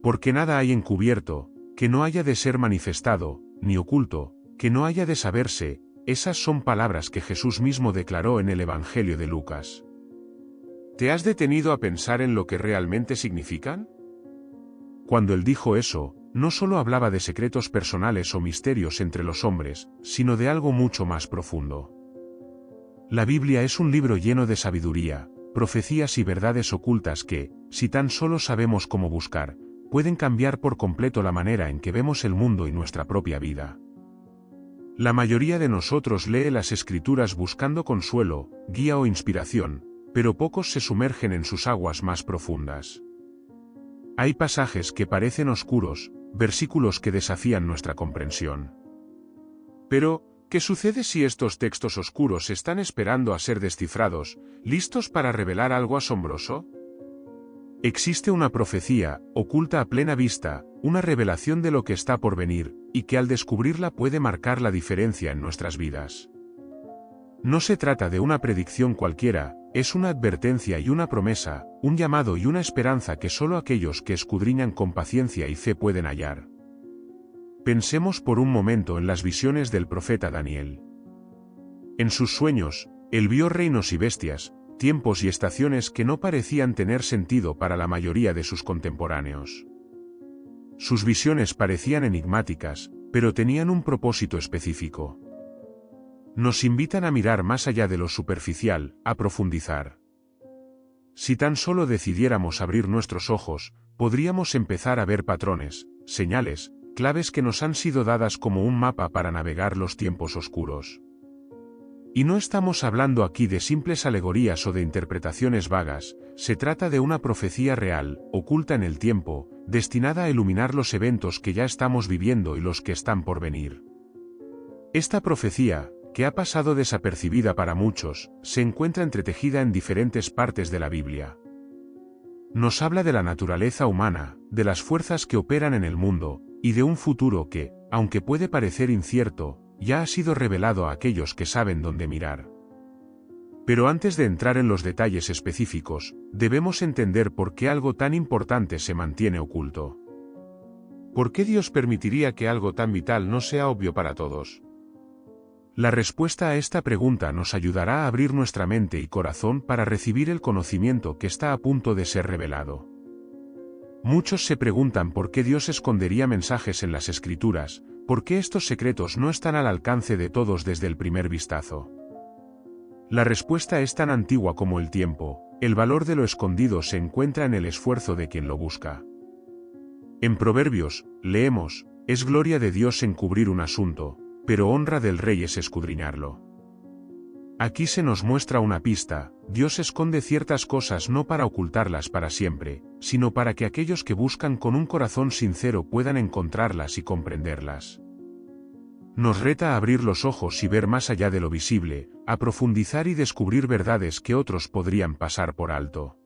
Porque nada hay encubierto, que no haya de ser manifestado, ni oculto, que no haya de saberse. Esas son palabras que Jesús mismo declaró en el Evangelio de Lucas. ¿Te has detenido a pensar en lo que realmente significan? Cuando él dijo eso, no solo hablaba de secretos personales o misterios entre los hombres, sino de algo mucho más profundo. La Biblia es un libro lleno de sabiduría, profecías y verdades ocultas que, si tan solo sabemos cómo buscar, pueden cambiar por completo la manera en que vemos el mundo y nuestra propia vida. La mayoría de nosotros lee las Escrituras buscando consuelo, guía o inspiración, pero pocos se sumergen en sus aguas más profundas. Hay pasajes que parecen oscuros, versículos que desafían nuestra comprensión. Pero, ¿qué sucede si estos textos oscuros están esperando a ser descifrados, listos para revelar algo asombroso? Existe una profecía, oculta a plena vista, una revelación de lo que está por venir, y que al descubrirla puede marcar la diferencia en nuestras vidas. No se trata de una predicción cualquiera, es una advertencia y una promesa, un llamado y una esperanza que solo aquellos que escudriñan con paciencia y fe pueden hallar. Pensemos por un momento en las visiones del profeta Daniel. En sus sueños, él vio reinos y bestias, tiempos y estaciones que no parecían tener sentido para la mayoría de sus contemporáneos. Sus visiones parecían enigmáticas, pero tenían un propósito específico. Nos invitan a mirar más allá de lo superficial, a profundizar. Si tan solo decidiéramos abrir nuestros ojos, podríamos empezar a ver patrones, señales, claves que nos han sido dadas como un mapa para navegar los tiempos oscuros. Y no estamos hablando aquí de simples alegorías o de interpretaciones vagas, se trata de una profecía real, oculta en el tiempo, destinada a iluminar los eventos que ya estamos viviendo y los que están por venir. Esta profecía, que ha pasado desapercibida para muchos, se encuentra entretejida en diferentes partes de la Biblia. Nos habla de la naturaleza humana, de las fuerzas que operan en el mundo, y de un futuro que, aunque puede parecer incierto, ya ha sido revelado a aquellos que saben dónde mirar. Pero antes de entrar en los detalles específicos, debemos entender por qué algo tan importante se mantiene oculto. ¿Por qué Dios permitiría que algo tan vital no sea obvio para todos? La respuesta a esta pregunta nos ayudará a abrir nuestra mente y corazón para recibir el conocimiento que está a punto de ser revelado. Muchos se preguntan por qué Dios escondería mensajes en las Escrituras, por qué estos secretos no están al alcance de todos desde el primer vistazo. La respuesta es tan antigua como el tiempo, el valor de lo escondido se encuentra en el esfuerzo de quien lo busca. En Proverbios, leemos, es gloria de Dios encubrir un asunto, pero honra del rey es escudriñarlo. Aquí se nos muestra una pista, Dios esconde ciertas cosas no para ocultarlas para siempre, sino para que aquellos que buscan con un corazón sincero puedan encontrarlas y comprenderlas. Nos reta a abrir los ojos y ver más allá de lo visible, a profundizar y descubrir verdades que otros podrían pasar por alto.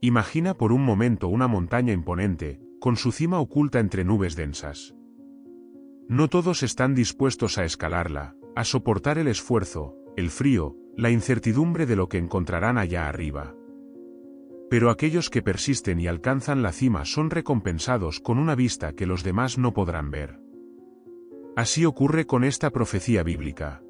Imagina por un momento una montaña imponente, con su cima oculta entre nubes densas. No todos están dispuestos a escalarla, a soportar el esfuerzo, el frío, la incertidumbre de lo que encontrarán allá arriba. Pero aquellos que persisten y alcanzan la cima son recompensados con una vista que los demás no podrán ver. Así ocurre con esta profecía bíblica.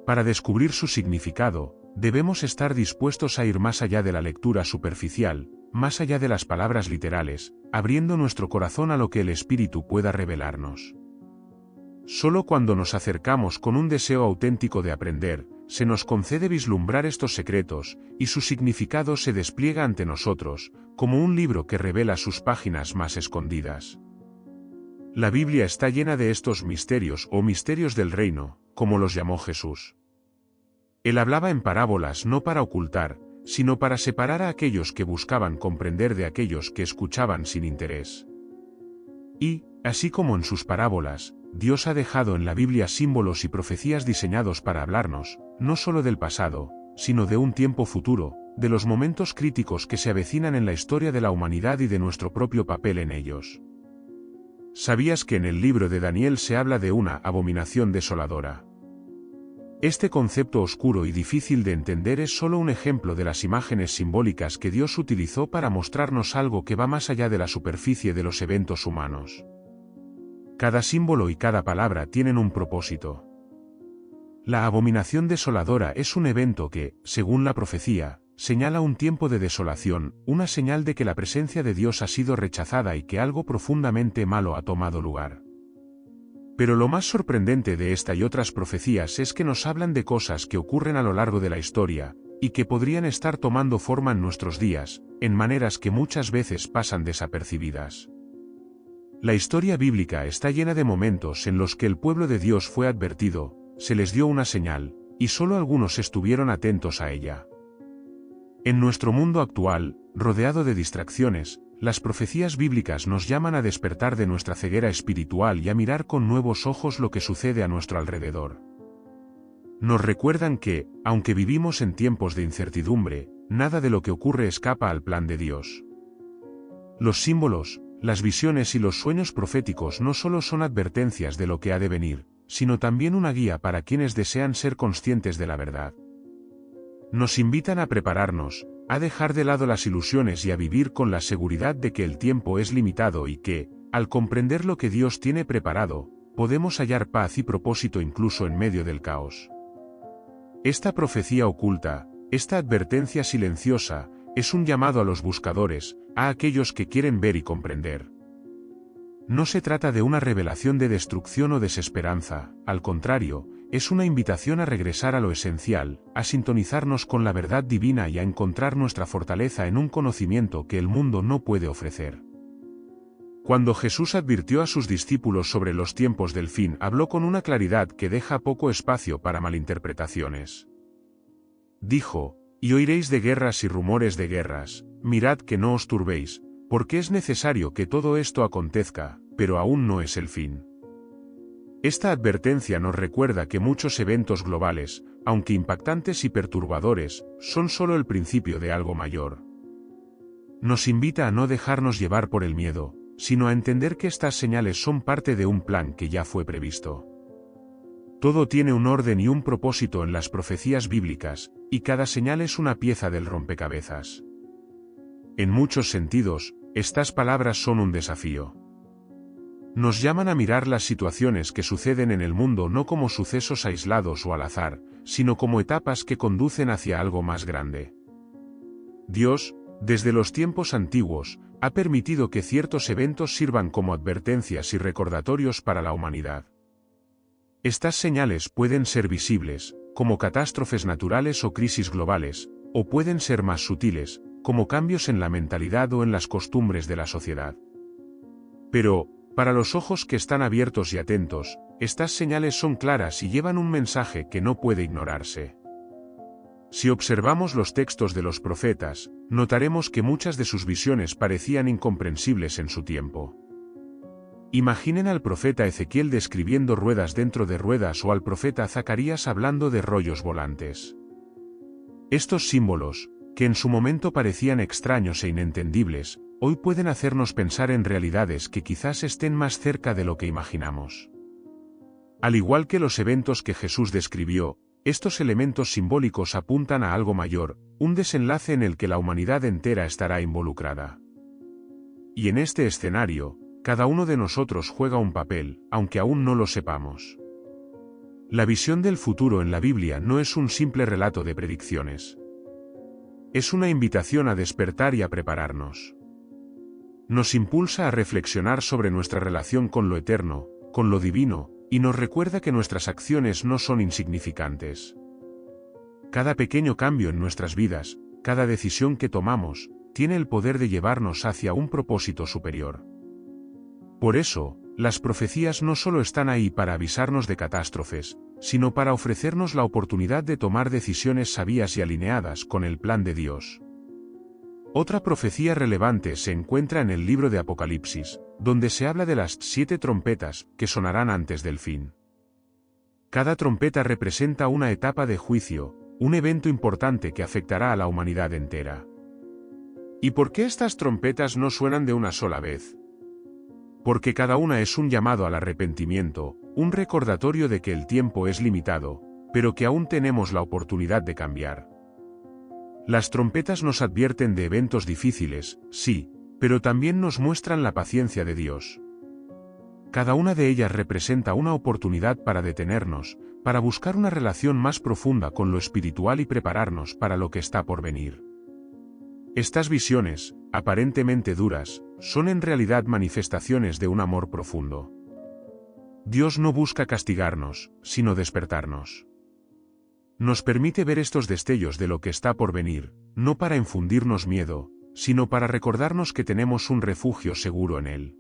Para descubrir su significado, debemos estar dispuestos a ir más allá de la lectura superficial, más allá de las palabras literales, abriendo nuestro corazón a lo que el Espíritu pueda revelarnos. Solo cuando nos acercamos con un deseo auténtico de aprender, se nos concede vislumbrar estos secretos, y su significado se despliega ante nosotros, como un libro que revela sus páginas más escondidas. La Biblia está llena de estos misterios o misterios del reino, como los llamó Jesús. Él hablaba en parábolas no para ocultar, sino para separar a aquellos que buscaban comprender de aquellos que escuchaban sin interés. Y, así como en sus parábolas, Dios ha dejado en la Biblia símbolos y profecías diseñados para hablarnos, no solo del pasado, sino de un tiempo futuro, de los momentos críticos que se avecinan en la historia de la humanidad y de nuestro propio papel en ellos. ¿Sabías que en el libro de Daniel se habla de una abominación desoladora? Este concepto oscuro y difícil de entender es solo un ejemplo de las imágenes simbólicas que Dios utilizó para mostrarnos algo que va más allá de la superficie de los eventos humanos. Cada símbolo y cada palabra tienen un propósito. La abominación desoladora es un evento que, según la profecía, señala un tiempo de desolación, una señal de que la presencia de Dios ha sido rechazada y que algo profundamente malo ha tomado lugar. Pero lo más sorprendente de esta y otras profecías es que nos hablan de cosas que ocurren a lo largo de la historia, y que podrían estar tomando forma en nuestros días, en maneras que muchas veces pasan desapercibidas. La historia bíblica está llena de momentos en los que el pueblo de Dios fue advertido, se les dio una señal, y solo algunos estuvieron atentos a ella. En nuestro mundo actual, rodeado de distracciones, las profecías bíblicas nos llaman a despertar de nuestra ceguera espiritual y a mirar con nuevos ojos lo que sucede a nuestro alrededor. Nos recuerdan que, aunque vivimos en tiempos de incertidumbre, nada de lo que ocurre escapa al plan de Dios. Los símbolos, las visiones y los sueños proféticos no solo son advertencias de lo que ha de venir, sino también una guía para quienes desean ser conscientes de la verdad. Nos invitan a prepararnos, a dejar de lado las ilusiones y a vivir con la seguridad de que el tiempo es limitado y que, al comprender lo que Dios tiene preparado, podemos hallar paz y propósito incluso en medio del caos. Esta profecía oculta, esta advertencia silenciosa, es un llamado a los buscadores, a aquellos que quieren ver y comprender. No se trata de una revelación de destrucción o desesperanza, al contrario, es una invitación a regresar a lo esencial, a sintonizarnos con la verdad divina y a encontrar nuestra fortaleza en un conocimiento que el mundo no puede ofrecer. Cuando Jesús advirtió a sus discípulos sobre los tiempos del fin, habló con una claridad que deja poco espacio para malinterpretaciones. Dijo: «Y oiréis de guerras y rumores de guerras, mirad que no os turbéis, porque es necesario que todo esto acontezca, pero aún no es el fin». Esta advertencia nos recuerda que muchos eventos globales, aunque impactantes y perturbadores, son solo el principio de algo mayor. Nos invita a no dejarnos llevar por el miedo, sino a entender que estas señales son parte de un plan que ya fue previsto. Todo tiene un orden y un propósito en las profecías bíblicas, y cada señal es una pieza del rompecabezas. En muchos sentidos, estas palabras son un desafío. Nos llaman a mirar las situaciones que suceden en el mundo no como sucesos aislados o al azar, sino como etapas que conducen hacia algo más grande. Dios, desde los tiempos antiguos, ha permitido que ciertos eventos sirvan como advertencias y recordatorios para la humanidad. Estas señales pueden ser visibles, como catástrofes naturales o crisis globales, o pueden ser más sutiles, como cambios en la mentalidad o en las costumbres de la sociedad. Pero, para los ojos que están abiertos y atentos, estas señales son claras y llevan un mensaje que no puede ignorarse. Si observamos los textos de los profetas, notaremos que muchas de sus visiones parecían incomprensibles en su tiempo. Imaginen al profeta Ezequiel describiendo ruedas dentro de ruedas o al profeta Zacarías hablando de rollos volantes. Estos símbolos, que en su momento parecían extraños e inentendibles, hoy pueden hacernos pensar en realidades que quizás estén más cerca de lo que imaginamos. Al igual que los eventos que Jesús describió, estos elementos simbólicos apuntan a algo mayor, un desenlace en el que la humanidad entera estará involucrada. Y en este escenario, cada uno de nosotros juega un papel, aunque aún no lo sepamos. La visión del futuro en la Biblia no es un simple relato de predicciones. Es una invitación a despertar y a prepararnos. Nos impulsa a reflexionar sobre nuestra relación con lo eterno, con lo divino, y nos recuerda que nuestras acciones no son insignificantes. Cada pequeño cambio en nuestras vidas, cada decisión que tomamos, tiene el poder de llevarnos hacia un propósito superior. Por eso, las profecías no solo están ahí para avisarnos de catástrofes, sino para ofrecernos la oportunidad de tomar decisiones sabias y alineadas con el plan de Dios. Otra profecía relevante se encuentra en el libro de Apocalipsis, donde se habla de las 7 trompetas que sonarán antes del fin. Cada trompeta representa una etapa de juicio, un evento importante que afectará a la humanidad entera. ¿Y por qué estas trompetas no suenan de una sola vez? Porque cada una es un llamado al arrepentimiento, un recordatorio de que el tiempo es limitado, pero que aún tenemos la oportunidad de cambiar. Las trompetas nos advierten de eventos difíciles, sí, pero también nos muestran la paciencia de Dios. Cada una de ellas representa una oportunidad para detenernos, para buscar una relación más profunda con lo espiritual y prepararnos para lo que está por venir. Estas visiones, aparentemente duras, son en realidad manifestaciones de un amor profundo. Dios no busca castigarnos, sino despertarnos. Nos permite ver estos destellos de lo que está por venir, no para infundirnos miedo, sino para recordarnos que tenemos un refugio seguro en Él.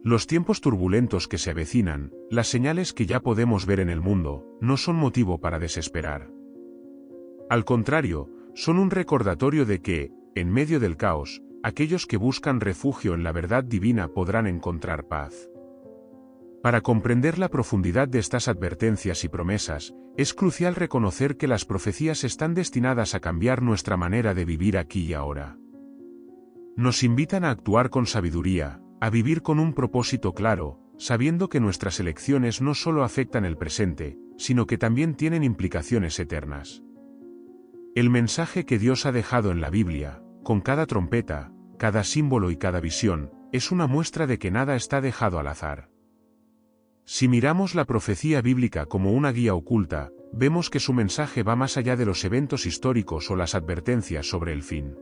Los tiempos turbulentos que se avecinan, las señales que ya podemos ver en el mundo, no son motivo para desesperar. Al contrario, son un recordatorio de que, en medio del caos, aquellos que buscan refugio en la verdad divina podrán encontrar paz. Para comprender la profundidad de estas advertencias y promesas, es crucial reconocer que las profecías están destinadas a cambiar nuestra manera de vivir aquí y ahora. Nos invitan a actuar con sabiduría, a vivir con un propósito claro, sabiendo que nuestras elecciones no solo afectan el presente, sino que también tienen implicaciones eternas. El mensaje que Dios ha dejado en la Biblia, con cada trompeta, cada símbolo y cada visión, es una muestra de que nada está dejado al azar. Si miramos la profecía bíblica como una guía oculta, vemos que su mensaje va más allá de los eventos históricos o las advertencias sobre el fin.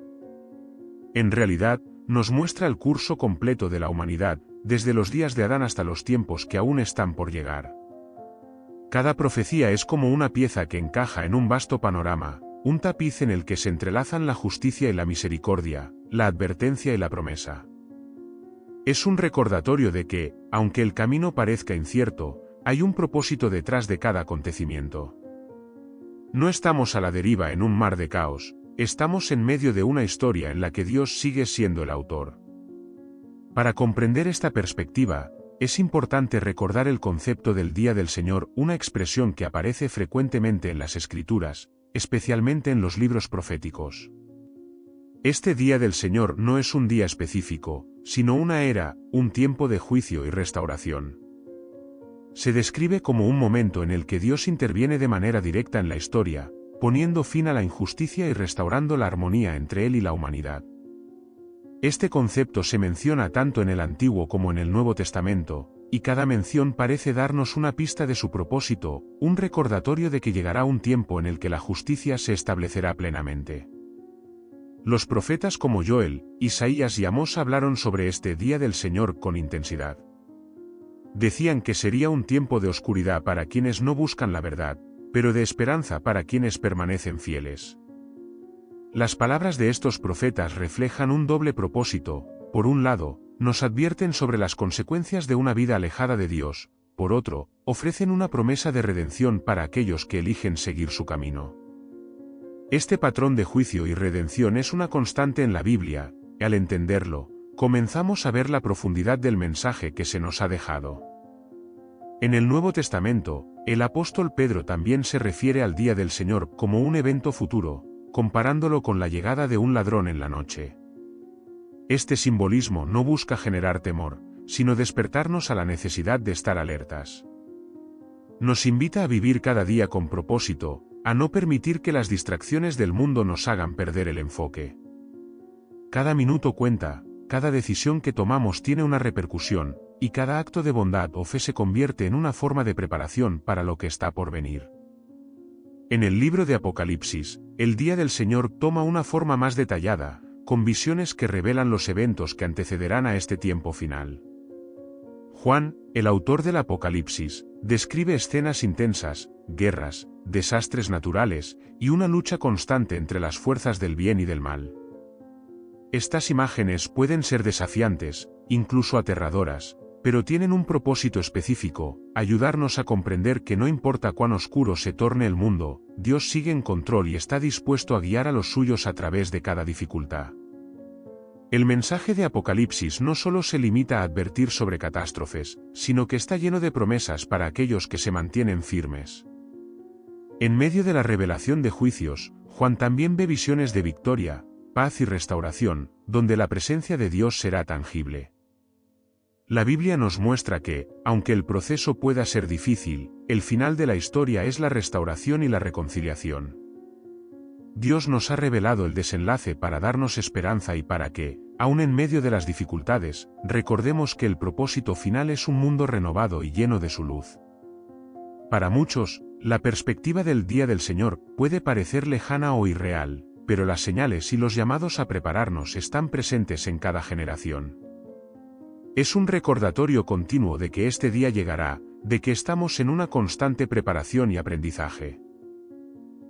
En realidad, nos muestra el curso completo de la humanidad, desde los días de Adán hasta los tiempos que aún están por llegar. Cada profecía es como una pieza que encaja en un vasto panorama, un tapiz en el que se entrelazan la justicia y la misericordia, la advertencia y la promesa. Es un recordatorio de que, aunque el camino parezca incierto, hay un propósito detrás de cada acontecimiento. No estamos a la deriva en un mar de caos, estamos en medio de una historia en la que Dios sigue siendo el autor. Para comprender esta perspectiva, es importante recordar el concepto del Día del Señor, una expresión que aparece frecuentemente en las Escrituras, especialmente en los libros proféticos. Este Día del Señor no es un día específico, sino una era, un tiempo de juicio y restauración. Se describe como un momento en el que Dios interviene de manera directa en la historia, poniendo fin a la injusticia y restaurando la armonía entre Él y la humanidad. Este concepto se menciona tanto en el Antiguo como en el Nuevo Testamento, y cada mención parece darnos una pista de su propósito, un recordatorio de que llegará un tiempo en el que la justicia se establecerá plenamente. Los profetas como Joel, Isaías y Amós hablaron sobre este día del Señor con intensidad. Decían que sería un tiempo de oscuridad para quienes no buscan la verdad, pero de esperanza para quienes permanecen fieles. Las palabras de estos profetas reflejan un doble propósito: por un lado, nos advierten sobre las consecuencias de una vida alejada de Dios, por otro, ofrecen una promesa de redención para aquellos que eligen seguir su camino. Este patrón de juicio y redención es una constante en la Biblia, y al entenderlo, comenzamos a ver la profundidad del mensaje que se nos ha dejado. En el Nuevo Testamento, el apóstol Pedro también se refiere al Día del Señor como un evento futuro, comparándolo con la llegada de un ladrón en la noche. Este simbolismo no busca generar temor, sino despertarnos a la necesidad de estar alertas. Nos invita a vivir cada día con propósito, a no permitir que las distracciones del mundo nos hagan perder el enfoque. Cada minuto cuenta, cada decisión que tomamos tiene una repercusión, y cada acto de bondad o fe se convierte en una forma de preparación para lo que está por venir. En el libro de Apocalipsis, el Día del Señor toma una forma más detallada, con visiones que revelan los eventos que antecederán a este tiempo final. Juan, el autor del Apocalipsis, describe escenas intensas, guerras, desastres naturales, y una lucha constante entre las fuerzas del bien y del mal. Estas imágenes pueden ser desafiantes, incluso aterradoras, pero tienen un propósito específico: ayudarnos a comprender que no importa cuán oscuro se torne el mundo, Dios sigue en control y está dispuesto a guiar a los suyos a través de cada dificultad. El mensaje de Apocalipsis no solo se limita a advertir sobre catástrofes, sino que está lleno de promesas para aquellos que se mantienen firmes. En medio de la revelación de juicios, Juan también ve visiones de victoria, paz y restauración, donde la presencia de Dios será tangible. La Biblia nos muestra que, aunque el proceso pueda ser difícil, el final de la historia es la restauración y la reconciliación. Dios nos ha revelado el desenlace para darnos esperanza y para que, aun en medio de las dificultades, recordemos que el propósito final es un mundo renovado y lleno de su luz. Para muchos, la perspectiva del día del Señor puede parecer lejana o irreal, pero las señales y los llamados a prepararnos están presentes en cada generación. Es un recordatorio continuo de que este día llegará, de que estamos en una constante preparación y aprendizaje.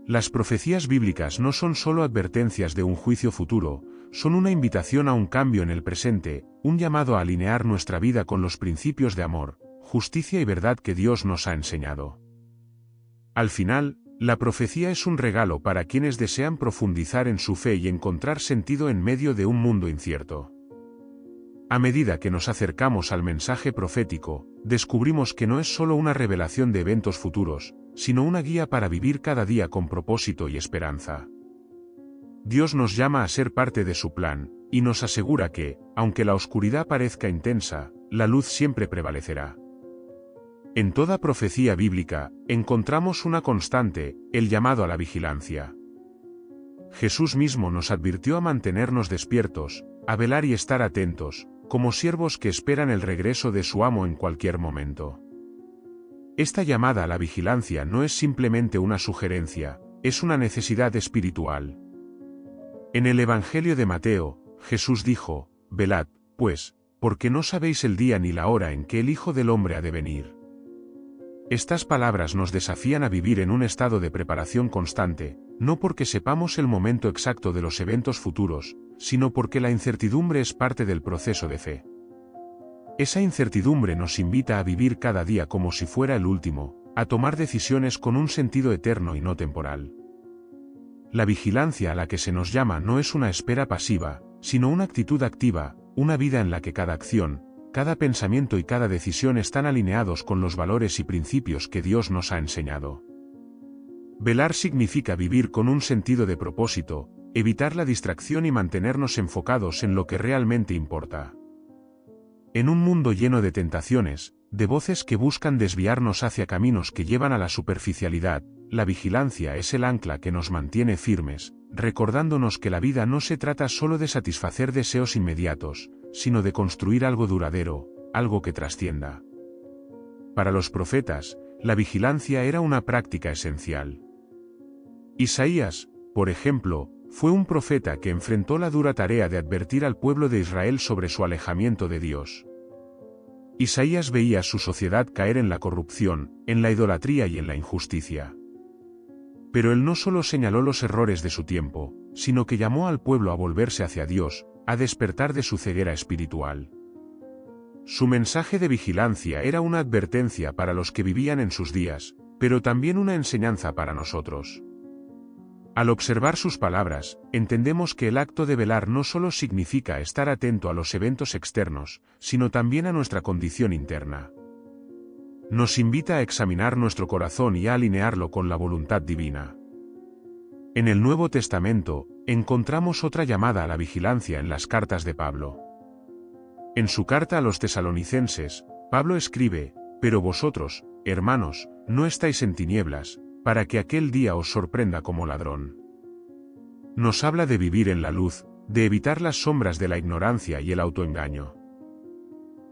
Las profecías bíblicas no son solo advertencias de un juicio futuro, son una invitación a un cambio en el presente, un llamado a alinear nuestra vida con los principios de amor, justicia y verdad que Dios nos ha enseñado. Al final, la profecía es un regalo para quienes desean profundizar en su fe y encontrar sentido en medio de un mundo incierto. A medida que nos acercamos al mensaje profético, descubrimos que no es solo una revelación de eventos futuros, sino una guía para vivir cada día con propósito y esperanza. Dios nos llama a ser parte de su plan, y nos asegura que, aunque la oscuridad parezca intensa, la luz siempre prevalecerá. En toda profecía bíblica, encontramos una constante, el llamado a la vigilancia. Jesús mismo nos advirtió a mantenernos despiertos, a velar y estar atentos, como siervos que esperan el regreso de su amo en cualquier momento. Esta llamada a la vigilancia no es simplemente una sugerencia, es una necesidad espiritual. En el Evangelio de Mateo, Jesús dijo: «Velad, pues, porque no sabéis el día ni la hora en que el Hijo del Hombre ha de venir». Estas palabras nos desafían a vivir en un estado de preparación constante, no porque sepamos el momento exacto de los eventos futuros, sino porque la incertidumbre es parte del proceso de fe. Esa incertidumbre nos invita a vivir cada día como si fuera el último, a tomar decisiones con un sentido eterno y no temporal. La vigilancia a la que se nos llama no es una espera pasiva, sino una actitud activa, una vida en la que cada acción, cada pensamiento y cada decisión están alineados con los valores y principios que Dios nos ha enseñado. Velar significa vivir con un sentido de propósito, evitar la distracción y mantenernos enfocados en lo que realmente importa. En un mundo lleno de tentaciones, de voces que buscan desviarnos hacia caminos que llevan a la superficialidad, la vigilancia es el ancla que nos mantiene firmes, recordándonos que la vida no se trata solo de satisfacer deseos inmediatos, sino de construir algo duradero, algo que trascienda. Para los profetas, la vigilancia era una práctica esencial. Isaías, por ejemplo, fue un profeta que enfrentó la dura tarea de advertir al pueblo de Israel sobre su alejamiento de Dios. Isaías veía su sociedad caer en la corrupción, en la idolatría y en la injusticia. Pero él no solo señaló los errores de su tiempo, sino que llamó al pueblo a volverse hacia Dios, a despertar de su ceguera espiritual. Su mensaje de vigilancia era una advertencia para los que vivían en sus días, pero también una enseñanza para nosotros. Al observar sus palabras, entendemos que el acto de velar no solo significa estar atento a los eventos externos, sino también a nuestra condición interna. Nos invita a examinar nuestro corazón y a alinearlo con la voluntad divina. En el Nuevo Testamento, encontramos otra llamada a la vigilancia en las cartas de Pablo. En su carta a los tesalonicenses, Pablo escribe: «Pero vosotros, hermanos, no estáis en tinieblas, para que aquel día os sorprenda como ladrón». Nos habla de vivir en la luz, de evitar las sombras de la ignorancia y el autoengaño.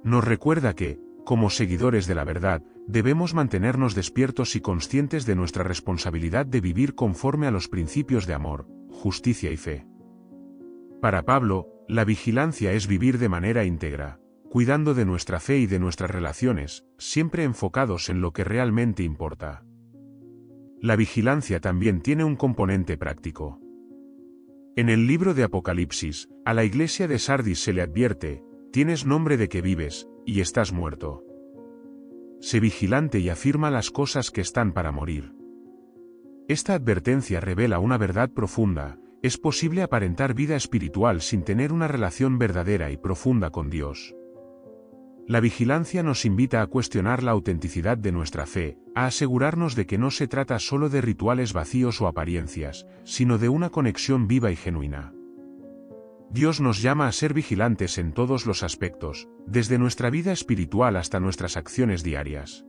Nos recuerda que, como seguidores de la verdad, debemos mantenernos despiertos y conscientes de nuestra responsabilidad de vivir conforme a los principios de amor, justicia y fe. Para Pablo, la vigilancia es vivir de manera íntegra, cuidando de nuestra fe y de nuestras relaciones, siempre enfocados en lo que realmente importa. La vigilancia también tiene un componente práctico. En el libro de Apocalipsis, a la iglesia de Sardis se le advierte: «Tienes nombre de que vives, y estás muerto. Sé vigilante y afirma las cosas que están para morir». Esta advertencia revela una verdad profunda: es posible aparentar vida espiritual sin tener una relación verdadera y profunda con Dios. La vigilancia nos invita a cuestionar la autenticidad de nuestra fe, a asegurarnos de que no se trata solo de rituales vacíos o apariencias, sino de una conexión viva y genuina. Dios nos llama a ser vigilantes en todos los aspectos, desde nuestra vida espiritual hasta nuestras acciones diarias.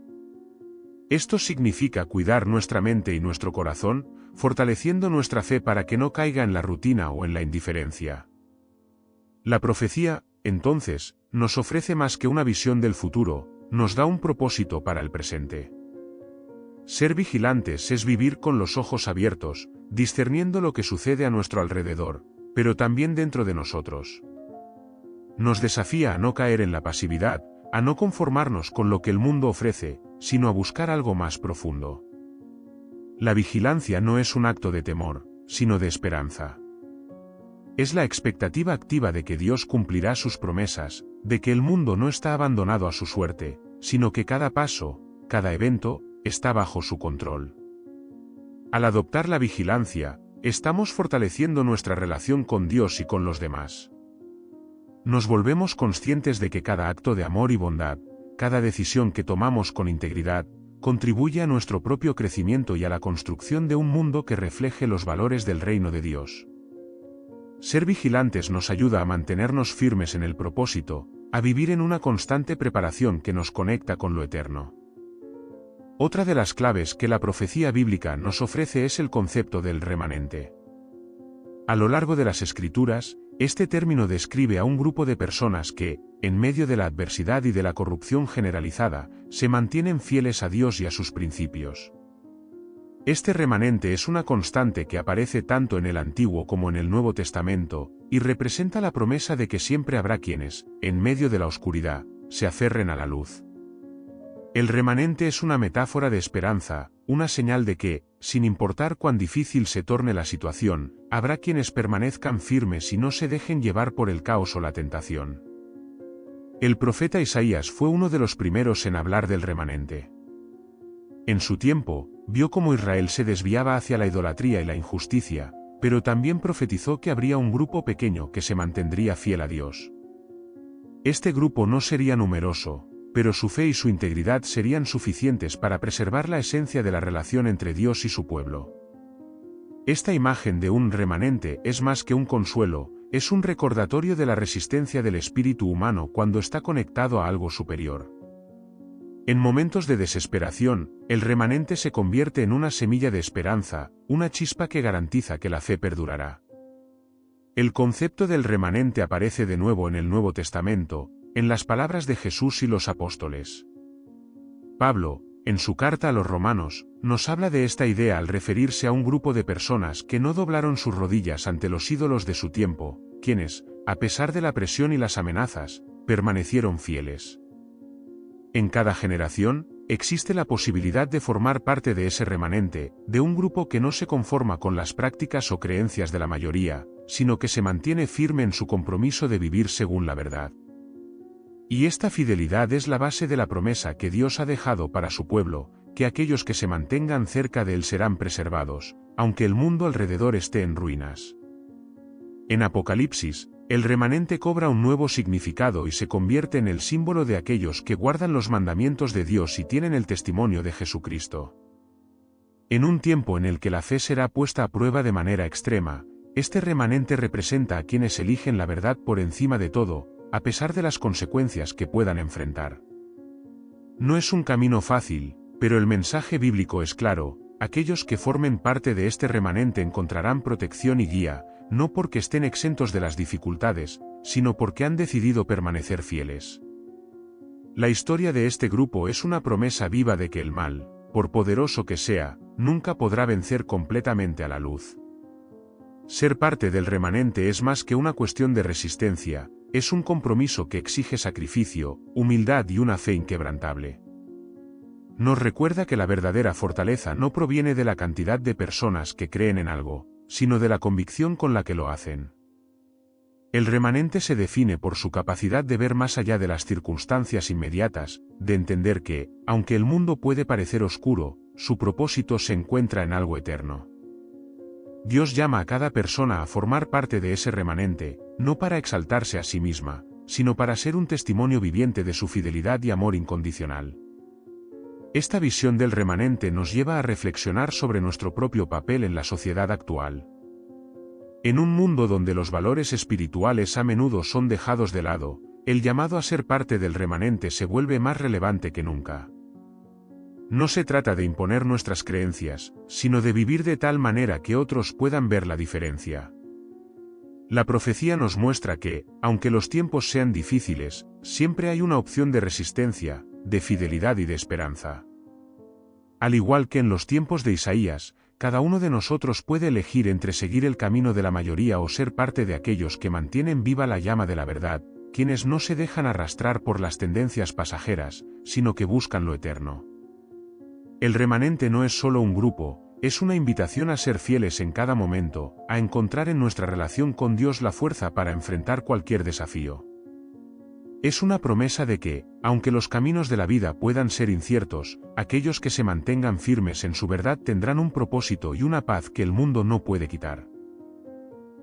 Esto significa cuidar nuestra mente y nuestro corazón, fortaleciendo nuestra fe para que no caiga en la rutina o en la indiferencia. La profecía, entonces, nos ofrece más que una visión del futuro, nos da un propósito para el presente. Ser vigilantes es vivir con los ojos abiertos, discerniendo lo que sucede a nuestro alrededor, pero también dentro de nosotros. Nos desafía a no caer en la pasividad, a no conformarnos con lo que el mundo ofrece, sino a buscar algo más profundo. La vigilancia no es un acto de temor, sino de esperanza. Es la expectativa activa de que Dios cumplirá sus promesas, de que el mundo no está abandonado a su suerte, sino que cada paso, cada evento, está bajo su control. Al adoptar la vigilancia, estamos fortaleciendo nuestra relación con Dios y con los demás. Nos volvemos conscientes de que cada acto de amor y bondad, cada decisión que tomamos con integridad, contribuye a nuestro propio crecimiento y a la construcción de un mundo que refleje los valores del reino de Dios. Ser vigilantes nos ayuda a mantenernos firmes en el propósito, a vivir en una constante preparación que nos conecta con lo eterno. Otra de las claves que la profecía bíblica nos ofrece es el concepto del remanente. A lo largo de las Escrituras, este término describe a un grupo de personas que, en medio de la adversidad y de la corrupción generalizada, se mantienen fieles a Dios y a sus principios. Este remanente es una constante que aparece tanto en el Antiguo como en el Nuevo Testamento, y representa la promesa de que siempre habrá quienes, en medio de la oscuridad, se aferren a la luz. El remanente es una metáfora de esperanza, una señal de que, sin importar cuán difícil se torne la situación, habrá quienes permanezcan firmes y no se dejen llevar por el caos o la tentación. El profeta Isaías fue uno de los primeros en hablar del remanente. En su tiempo, vio cómo Israel se desviaba hacia la idolatría y la injusticia, pero también profetizó que habría un grupo pequeño que se mantendría fiel a Dios. Este grupo no sería numeroso, pero su fe y su integridad serían suficientes para preservar la esencia de la relación entre Dios y su pueblo. Esta imagen de un remanente es más que un consuelo, es un recordatorio de la resistencia del espíritu humano cuando está conectado a algo superior. En momentos de desesperación, el remanente se convierte en una semilla de esperanza, una chispa que garantiza que la fe perdurará. El concepto del remanente aparece de nuevo en el Nuevo Testamento, en las palabras de Jesús y los apóstoles. Pablo, en su carta a los romanos, nos habla de esta idea al referirse a un grupo de personas que no doblaron sus rodillas ante los ídolos de su tiempo, quienes, a pesar de la presión y las amenazas, permanecieron fieles. En cada generación, existe la posibilidad de formar parte de ese remanente, de un grupo que no se conforma con las prácticas o creencias de la mayoría, sino que se mantiene firme en su compromiso de vivir según la verdad. Y esta fidelidad es la base de la promesa que Dios ha dejado para su pueblo, que aquellos que se mantengan cerca de él serán preservados, aunque el mundo alrededor esté en ruinas. En Apocalipsis, el remanente cobra un nuevo significado y se convierte en el símbolo de aquellos que guardan los mandamientos de Dios y tienen el testimonio de Jesucristo. En un tiempo en el que la fe será puesta a prueba de manera extrema, este remanente representa a quienes eligen la verdad por encima de todo, a pesar de las consecuencias que puedan enfrentar. No es un camino fácil, pero el mensaje bíblico es claro: aquellos que formen parte de este remanente encontrarán protección y guía, no porque estén exentos de las dificultades, sino porque han decidido permanecer fieles. La historia de este grupo es una promesa viva de que el mal, por poderoso que sea, nunca podrá vencer completamente a la luz. Ser parte del remanente es más que una cuestión de resistencia, es un compromiso que exige sacrificio, humildad y una fe inquebrantable. Nos recuerda que la verdadera fortaleza no proviene de la cantidad de personas que creen en algo, sino de la convicción con la que lo hacen. El remanente se define por su capacidad de ver más allá de las circunstancias inmediatas, de entender que, aunque el mundo puede parecer oscuro, su propósito se encuentra en algo eterno. Dios llama a cada persona a formar parte de ese remanente, no para exaltarse a sí misma, sino para ser un testimonio viviente de su fidelidad y amor incondicional. Esta visión del remanente nos lleva a reflexionar sobre nuestro propio papel en la sociedad actual. En un mundo donde los valores espirituales a menudo son dejados de lado, el llamado a ser parte del remanente se vuelve más relevante que nunca. No se trata de imponer nuestras creencias, sino de vivir de tal manera que otros puedan ver la diferencia. La profecía nos muestra que, aunque los tiempos sean difíciles, siempre hay una opción de resistencia, de fidelidad y de esperanza. Al igual que en los tiempos de Isaías, cada uno de nosotros puede elegir entre seguir el camino de la mayoría o ser parte de aquellos que mantienen viva la llama de la verdad, quienes no se dejan arrastrar por las tendencias pasajeras, sino que buscan lo eterno. El remanente no es solo un grupo, es una invitación a ser fieles en cada momento, a encontrar en nuestra relación con Dios la fuerza para enfrentar cualquier desafío. Es una promesa de que, aunque los caminos de la vida puedan ser inciertos, aquellos que se mantengan firmes en su verdad tendrán un propósito y una paz que el mundo no puede quitar.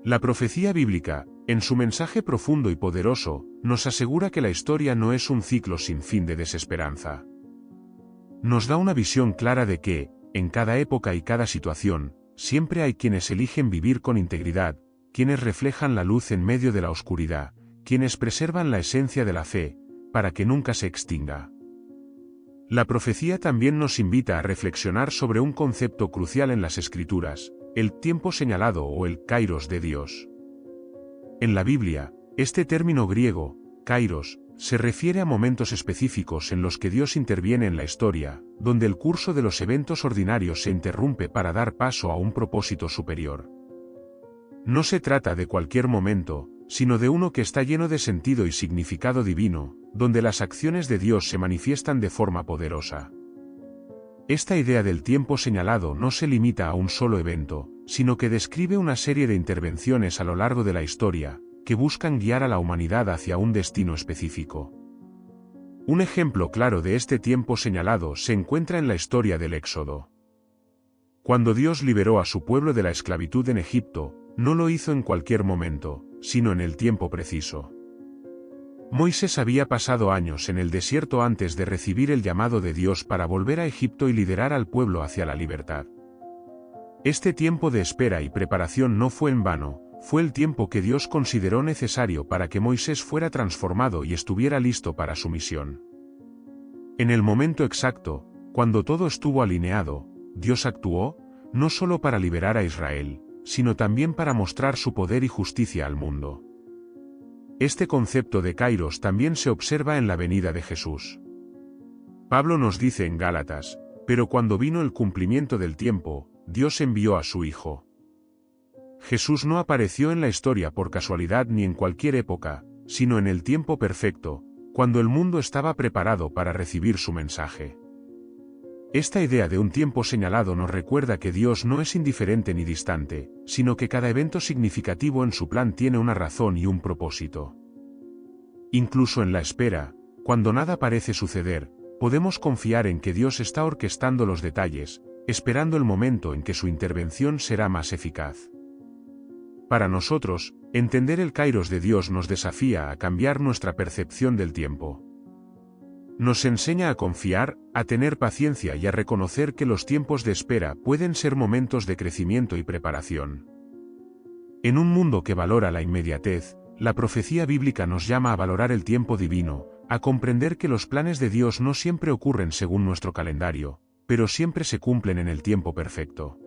La profecía bíblica, en su mensaje profundo y poderoso, nos asegura que la historia no es un ciclo sin fin de desesperanza. Nos da una visión clara de que, en cada época y cada situación, siempre hay quienes eligen vivir con integridad, quienes reflejan la luz en medio de la oscuridad, quienes preservan la esencia de la fe, para que nunca se extinga. La profecía también nos invita a reflexionar sobre un concepto crucial en las Escrituras, el tiempo señalado o el kairos de Dios. En la Biblia, este término griego, kairos, se refiere a momentos específicos en los que Dios interviene en la historia, donde el curso de los eventos ordinarios se interrumpe para dar paso a un propósito superior. No se trata de cualquier momento, sino de uno que está lleno de sentido y significado divino, donde las acciones de Dios se manifiestan de forma poderosa. Esta idea del tiempo señalado no se limita a un solo evento, sino que describe una serie de intervenciones a lo largo de la historia, que buscan guiar a la humanidad hacia un destino específico. Un ejemplo claro de este tiempo señalado se encuentra en la historia del Éxodo. Cuando Dios liberó a su pueblo de la esclavitud en Egipto, no lo hizo en cualquier momento, sino en el tiempo preciso. Moisés había pasado años en el desierto antes de recibir el llamado de Dios para volver a Egipto y liderar al pueblo hacia la libertad. Este tiempo de espera y preparación no fue en vano, fue el tiempo que Dios consideró necesario para que Moisés fuera transformado y estuviera listo para su misión. En el momento exacto, cuando todo estuvo alineado, Dios actuó, no solo para liberar a Israel, sino también para mostrar su poder y justicia al mundo. Este concepto de kairos también se observa en la venida de Jesús. Pablo nos dice en Gálatas, pero cuando vino el cumplimiento del tiempo, Dios envió a su Hijo. Jesús no apareció en la historia por casualidad ni en cualquier época, sino en el tiempo perfecto, cuando el mundo estaba preparado para recibir su mensaje. Esta idea de un tiempo señalado nos recuerda que Dios no es indiferente ni distante, sino que cada evento significativo en su plan tiene una razón y un propósito. Incluso en la espera, cuando nada parece suceder, podemos confiar en que Dios está orquestando los detalles, esperando el momento en que su intervención será más eficaz. Para nosotros, entender el kairos de Dios nos desafía a cambiar nuestra percepción del tiempo. Nos enseña a confiar, a tener paciencia y a reconocer que los tiempos de espera pueden ser momentos de crecimiento y preparación. En un mundo que valora la inmediatez, la profecía bíblica nos llama a valorar el tiempo divino, a comprender que los planes de Dios no siempre ocurren según nuestro calendario, pero siempre se cumplen en el tiempo perfecto.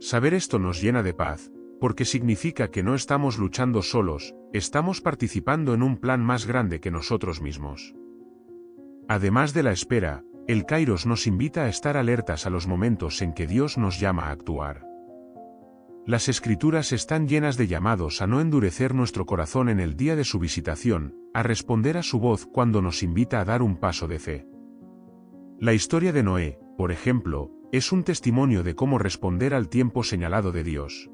Saber esto nos llena de paz, porque significa que no estamos luchando solos, estamos participando en un plan más grande que nosotros mismos. Además de la espera, el kairos nos invita a estar alertas a los momentos en que Dios nos llama a actuar. Las Escrituras están llenas de llamados a no endurecer nuestro corazón en el día de su visitación, a responder a su voz cuando nos invita a dar un paso de fe. La historia de Noé, por ejemplo, es un testimonio de cómo responder al tiempo señalado de Dios.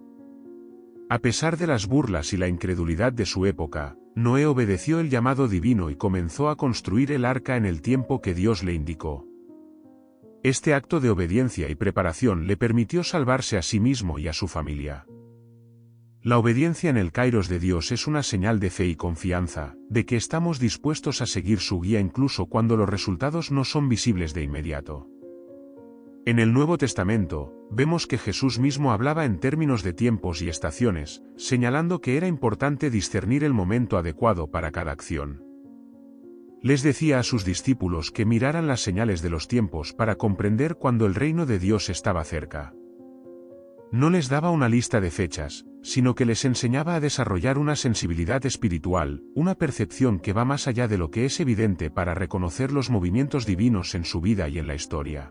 A pesar de las burlas y la incredulidad de su época, Noé obedeció el llamado divino y comenzó a construir el arca en el tiempo que Dios le indicó. Este acto de obediencia y preparación le permitió salvarse a sí mismo y a su familia. La obediencia en el kairos de Dios es una señal de fe y confianza, de que estamos dispuestos a seguir su guía incluso cuando los resultados no son visibles de inmediato. En el Nuevo Testamento, vemos que Jesús mismo hablaba en términos de tiempos y estaciones, señalando que era importante discernir el momento adecuado para cada acción. Les decía a sus discípulos que miraran las señales de los tiempos para comprender cuando el reino de Dios estaba cerca. No les daba una lista de fechas, sino que les enseñaba a desarrollar una sensibilidad espiritual, una percepción que va más allá de lo que es evidente para reconocer los movimientos divinos en su vida y en la historia.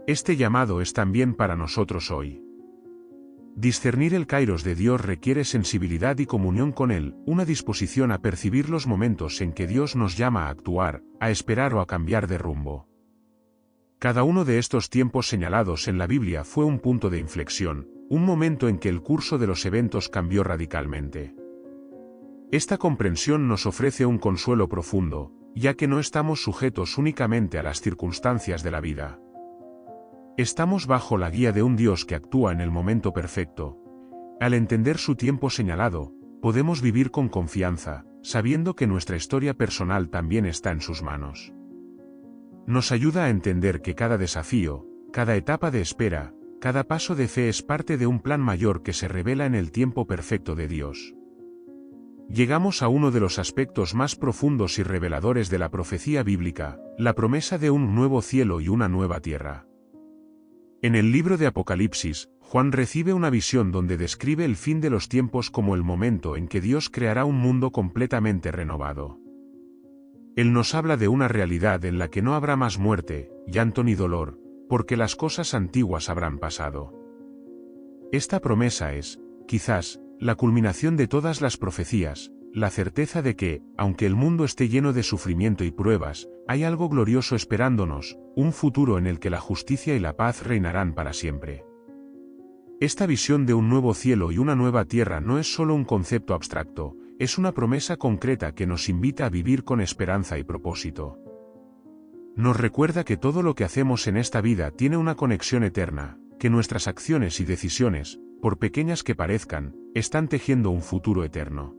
Este llamado es también para nosotros hoy. Discernir el kairos de Dios requiere sensibilidad y comunión con Él, una disposición a percibir los momentos en que Dios nos llama a actuar, a esperar o a cambiar de rumbo. Cada uno de estos tiempos señalados en la Biblia fue un punto de inflexión, un momento en que el curso de los eventos cambió radicalmente. Esta comprensión nos ofrece un consuelo profundo, ya que no estamos sujetos únicamente a las circunstancias de la vida. Estamos bajo la guía de un Dios que actúa en el momento perfecto. Al entender su tiempo señalado, podemos vivir con confianza, sabiendo que nuestra historia personal también está en sus manos. Nos ayuda a entender que cada desafío, cada etapa de espera, cada paso de fe es parte de un plan mayor que se revela en el tiempo perfecto de Dios. Llegamos a uno de los aspectos más profundos y reveladores de la profecía bíblica, la promesa de un nuevo cielo y una nueva tierra. En el libro de Apocalipsis, Juan recibe una visión donde describe el fin de los tiempos como el momento en que Dios creará un mundo completamente renovado. Él nos habla de una realidad en la que no habrá más muerte, llanto ni dolor, porque las cosas antiguas habrán pasado. Esta promesa es, quizás, la culminación de todas las profecías, la certeza de que, aunque el mundo esté lleno de sufrimiento y pruebas, hay algo glorioso esperándonos, un futuro en el que la justicia y la paz reinarán para siempre. Esta visión de un nuevo cielo y una nueva tierra no es solo un concepto abstracto, es una promesa concreta que nos invita a vivir con esperanza y propósito. Nos recuerda que todo lo que hacemos en esta vida tiene una conexión eterna, que nuestras acciones y decisiones, por pequeñas que parezcan, están tejiendo un futuro eterno.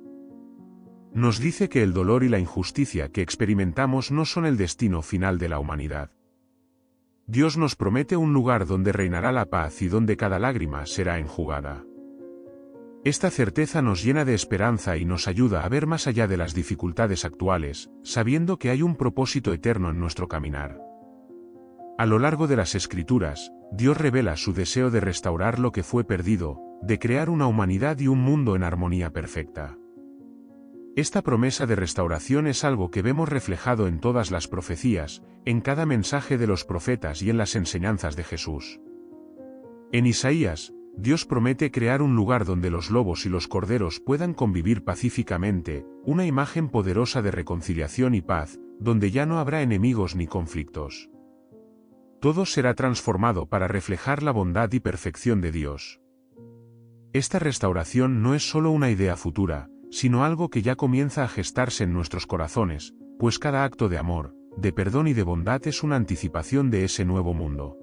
Nos dice que el dolor y la injusticia que experimentamos no son el destino final de la humanidad. Dios nos promete un lugar donde reinará la paz y donde cada lágrima será enjugada. Esta certeza nos llena de esperanza y nos ayuda a ver más allá de las dificultades actuales, sabiendo que hay un propósito eterno en nuestro caminar. A lo largo de las Escrituras, Dios revela su deseo de restaurar lo que fue perdido, de crear una humanidad y un mundo en armonía perfecta. Esta promesa de restauración es algo que vemos reflejado en todas las profecías, en cada mensaje de los profetas y en las enseñanzas de Jesús. En Isaías, Dios promete crear un lugar donde los lobos y los corderos puedan convivir pacíficamente, una imagen poderosa de reconciliación y paz, donde ya no habrá enemigos ni conflictos. Todo será transformado para reflejar la bondad y perfección de Dios. Esta restauración no es solo una idea futura, sino algo que ya comienza a gestarse en nuestros corazones, pues cada acto de amor, de perdón y de bondad es una anticipación de ese nuevo mundo.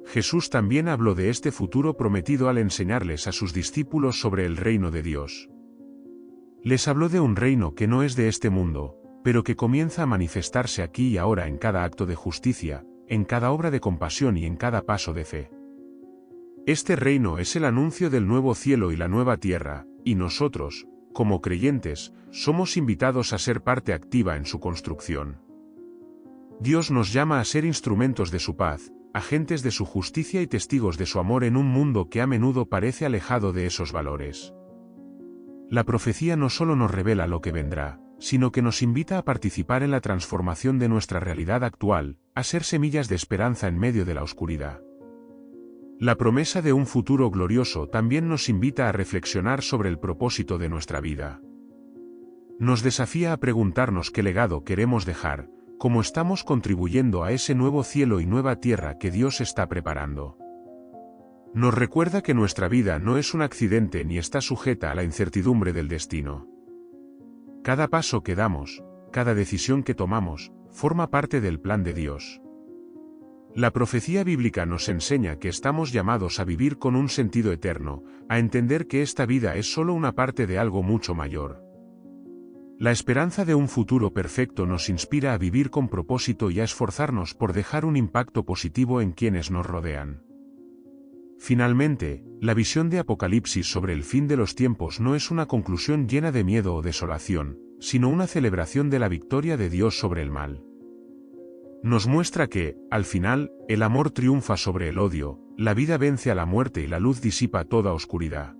Jesús también habló de este futuro prometido al enseñarles a sus discípulos sobre el reino de Dios. Les habló de un reino que no es de este mundo, pero que comienza a manifestarse aquí y ahora en cada acto de justicia, en cada obra de compasión y en cada paso de fe. Este reino es el anuncio del nuevo cielo y la nueva tierra, y nosotros, como creyentes, somos invitados a ser parte activa en su construcción. Dios nos llama a ser instrumentos de su paz, agentes de su justicia y testigos de su amor en un mundo que a menudo parece alejado de esos valores. La profecía no solo nos revela lo que vendrá, sino que nos invita a participar en la transformación de nuestra realidad actual, a ser semillas de esperanza en medio de la oscuridad. La promesa de un futuro glorioso también nos invita a reflexionar sobre el propósito de nuestra vida. Nos desafía a preguntarnos qué legado queremos dejar, cómo estamos contribuyendo a ese nuevo cielo y nueva tierra que Dios está preparando. Nos recuerda que nuestra vida no es un accidente ni está sujeta a la incertidumbre del destino. Cada paso que damos, cada decisión que tomamos, forma parte del plan de Dios. La profecía bíblica nos enseña que estamos llamados a vivir con un sentido eterno, a entender que esta vida es solo una parte de algo mucho mayor. La esperanza de un futuro perfecto nos inspira a vivir con propósito y a esforzarnos por dejar un impacto positivo en quienes nos rodean. Finalmente, la visión de Apocalipsis sobre el fin de los tiempos no es una conclusión llena de miedo o desolación, sino una celebración de la victoria de Dios sobre el mal. Nos muestra que, al final, el amor triunfa sobre el odio, la vida vence a la muerte y la luz disipa toda oscuridad.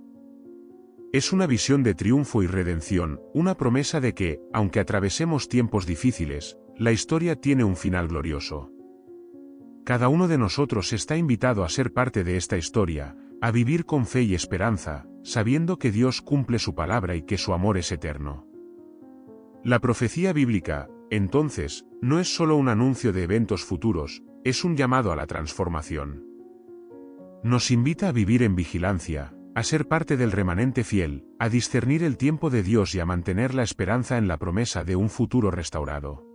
Es una visión de triunfo y redención, una promesa de que, aunque atravesemos tiempos difíciles, la historia tiene un final glorioso. Cada uno de nosotros está invitado a ser parte de esta historia, a vivir con fe y esperanza, sabiendo que Dios cumple su palabra y que su amor es eterno. La profecía bíblica, entonces, no es solo un anuncio de eventos futuros, es un llamado a la transformación. Nos invita a vivir en vigilancia, a ser parte del remanente fiel, a discernir el tiempo de Dios y a mantener la esperanza en la promesa de un futuro restaurado.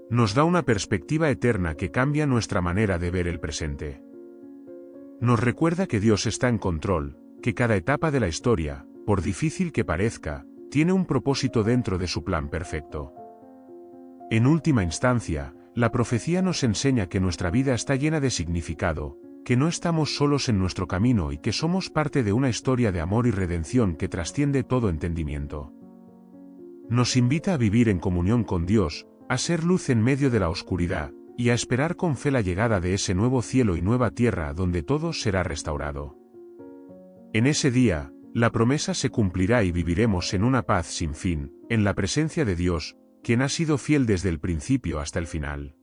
Nos da una perspectiva eterna que cambia nuestra manera de ver el presente. Nos recuerda que Dios está en control, que cada etapa de la historia, por difícil que parezca, tiene un propósito dentro de su plan perfecto. En última instancia, la profecía nos enseña que nuestra vida está llena de significado, que no estamos solos en nuestro camino y que somos parte de una historia de amor y redención que trasciende todo entendimiento. Nos invita a vivir en comunión con Dios, a ser luz en medio de la oscuridad, y a esperar con fe la llegada de ese nuevo cielo y nueva tierra donde todo será restaurado. En ese día, la promesa se cumplirá y viviremos en una paz sin fin, en la presencia de Dios, quien ha sido fiel desde el principio hasta el final.